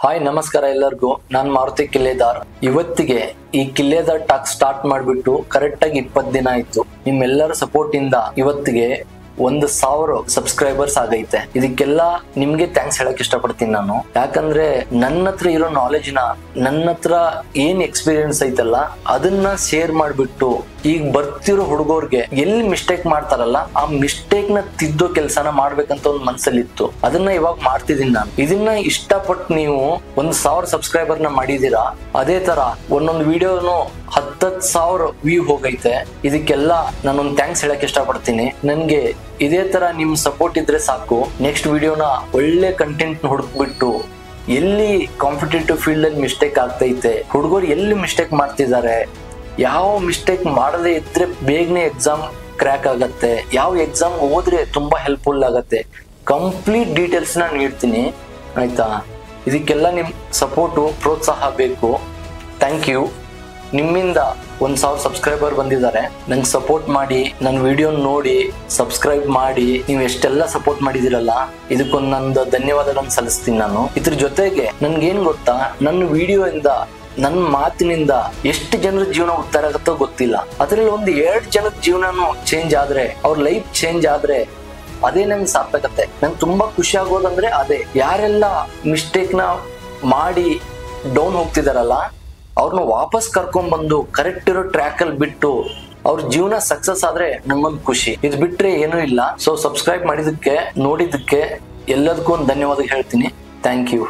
Hi ನಮಸ್ಕಾರ ಎಲ್ಲರಿಗೂ. ನಾನು ಮಾರುತಿ ಕಿಲ್ಲೆದಾರ್. ಇವತ್ತಿಗೆ ಈ ಕಿಲ್ಲೆದಾರ್ ಟಾಕ್ ಸ್ಟಾರ್ಟ್ ಮಾಡಿಬಿಟ್ಟು ಕರೆಕ್ಟ್ ಆಗಿ 20 ದಿನ ಆಯ್ತು. ನಿಮ್ಮೆಲ್ಲರ ಸಪೋರ್ಟ್ ಇಂದ ಇವತ್ತಿಗೆ 1,000 ಸಬ್ಸ್ಕ್ರೈಬರ್ಸ್ ಆಗೈತೆ. ಇದಕ್ಕೆಲ್ಲ ನಿಮ್ಗೆ ಥ್ಯಾಂಕ್ಸ್ ಹೇಳಕ್ ಇಷ್ಟಪಡ್ತೀನಿ ನಾನು. ಯಾಕಂದ್ರೆ ನನ್ನ ಹತ್ರ ಇರೋ ನಾಲೆಜ್ ನ, ನನ್ನ ಹತ್ರ ಏನ್ ಎಕ್ಸ್ಪೀರಿಯನ್ಸ್ ಐತಲ್ಲ ಅದನ್ನ ಶೇರ್ ಮಾಡ್ಬಿಟ್ಟು ಈಗ ಬರ್ತಿರೋ ಹುಡುಗರ್ಗೆ ಎಲ್ಲಿ ಮಿಸ್ಟೇಕ್ ಮಾಡ್ತಾರಲ್ಲ ಆ ಮಿಸ್ಟೇಕ್ ನ ತಿದ್ದೋ ಕೆಲಸನ ಮಾಡ್ಬೇಕಂತ ಒಂದು ಮನ್ಸಲ್ಲಿ ಇತ್ತು. ಅದನ್ನ ಇವಾಗ ಮಾಡ್ತಿದ್ದೀನಿ ನಾನು. ಇದನ್ನ ಇಷ್ಟಪಟ್ಟು ನೀವು 1,000 ಸಬ್ಸ್ಕ್ರೈಬರ್ ನ ಮಾಡಿದೀರಾ. ಅದೇ ತರ ಒಂದೊಂದು ವಿಡಿಯೋನು 10,000 ವ್ಯೂ ಹೋಗೈತೆ. ಇದಕ್ಕೆಲ್ಲ ನಾನೊಂದು ಥ್ಯಾಂಕ್ಸ್ ಹೇಳಕ್ ಇಷ್ಟಪಡ್ತೀನಿ. ನನ್ಗೆ ಇದೇ ತರ ನಿಮ್ ಸಪೋರ್ಟ್ ಇದ್ರೆ ಸಾಕು. ನೆಕ್ಸ್ಟ್ ವಿಡಿಯೋನ ಒಳ್ಳೆ ಕಂಟೆಂಟ್ ಹುಡುಕ್ಬಿಟ್ಟು ಎಲ್ಲಿ ಕಾಂಪಿಟೇಟಿವ್ ಫೀಲ್ಡ್ ಅಲ್ಲಿ ಮಿಸ್ಟೇಕ್ ಆಗ್ತೈತೆ, ಹುಡುಗರು ಎಲ್ಲಿ ಮಿಸ್ಟೇಕ್ ಮಾಡ್ತಿದ್ದಾರೆ, ಯಾವ ಮಿಸ್ಟೇಕ್ ಮಾಡದೇ ಇದ್ರೆ ಬೇಗನೆ ಎಕ್ಸಾಮ್ ಕ್ರ್ಯಾಕ್ ಆಗತ್ತೆ, ಯಾವ ಎಕ್ಸಾಮ್ ಹೋದ್ರೆ ತುಂಬಾ ಹೆಲ್ಪ್ಫುಲ್ ಆಗತ್ತೆ, ಕಂಪ್ಲೀಟ್ ಡೀಟೇಲ್ಸ್ ನ ನೀಡ್ತೀನಿ ಆಯ್ತಾ. ಇದಕ್ಕೆಲ್ಲ ನಿಮ್ ಸಪೋರ್ಟು ಪ್ರೋತ್ಸಾಹ ಬೇಕು. Thank you. ನಿಮ್ಮಿಂದ 1,000 ಸಬ್ಸ್ಕ್ರೈಬರ್ ಬಂದಿದ್ದಾರೆ. ನಂಗೆ ಸಪೋರ್ಟ್ ಮಾಡಿ, ನನ್ನ ವಿಡಿಯೋ ನೋಡಿ ಸಬ್ಸ್ಕ್ರೈಬ್ ಮಾಡಿ, ನೀವು ಎಷ್ಟೆಲ್ಲ ಸಪೋರ್ಟ್ ಮಾಡಿದಿರಲ್ಲ ಇದಕ್ಕೊಂದು ನಂದು ಧನ್ಯವಾದಗಳನ್ನು ಸಲ್ಲಿಸ್ತೀನಿ ನಾನು. ಇದ್ರ ಜೊತೆಗೆ ನನ್ಗೇನ್ ಗೊತ್ತಾ, ನನ್ನ ವಿಡಿಯೋ ಇಂದ, ನನ್ನ ಮಾತಿನಿಂದ ಎಷ್ಟು ಜನರ ಜೀವನ ಉದ್ಧಾರ ಆಗತ್ತೋ ಗೊತ್ತಿಲ್ಲ. ಅದ್ರಲ್ಲಿ ಒಂದು 2 ಜನದ ಜೀವನನು ಚೇಂಜ್ ಆದ್ರೆ, ಅವ್ರ ಲೈಫ್ ಚೇಂಜ್ ಆದ್ರೆ ಅದೇ ನಂಗೆ ಸಾಕಾಗತ್ತೆ. ನಂಗೆ ತುಂಬಾ ಖುಷಿ ಆಗೋದಂದ್ರೆ ಅದೇ. ಯಾರೆಲ್ಲ ಮಿಸ್ಟೇಕ್ ನ ಮಾಡಿ ಡೌನ್ ಹೋಗ್ತಿದಾರಲ್ಲ ಅವ್ರನ್ನ ವಾಪಸ್ ಕರ್ಕೊಂಡ್ ಬಂದು ಕರೆಕ್ಟ್ ಇರೋ ಟ್ರ್ಯಾಕ್ ಅಲ್ಲಿ ಬಿಟ್ಟು ಅವ್ರ ಜೀವನ ಸಕ್ಸಸ್ ಆದ್ರೆ ನಂಗೊಂದು ಖುಷಿ. ಇದು ಬಿಟ್ರೆ ಏನೂ ಇಲ್ಲ. ಸೊ ಸಬ್ಸ್ಕ್ರೈಬ್ ಮಾಡಿದಕ್ಕೆ, ನೋಡಿದಕ್ಕೆ ಎಲ್ಲದಕ್ಕೂ ಒಂದು ಧನ್ಯವಾದ ಹೇಳ್ತೀನಿ. Thank you.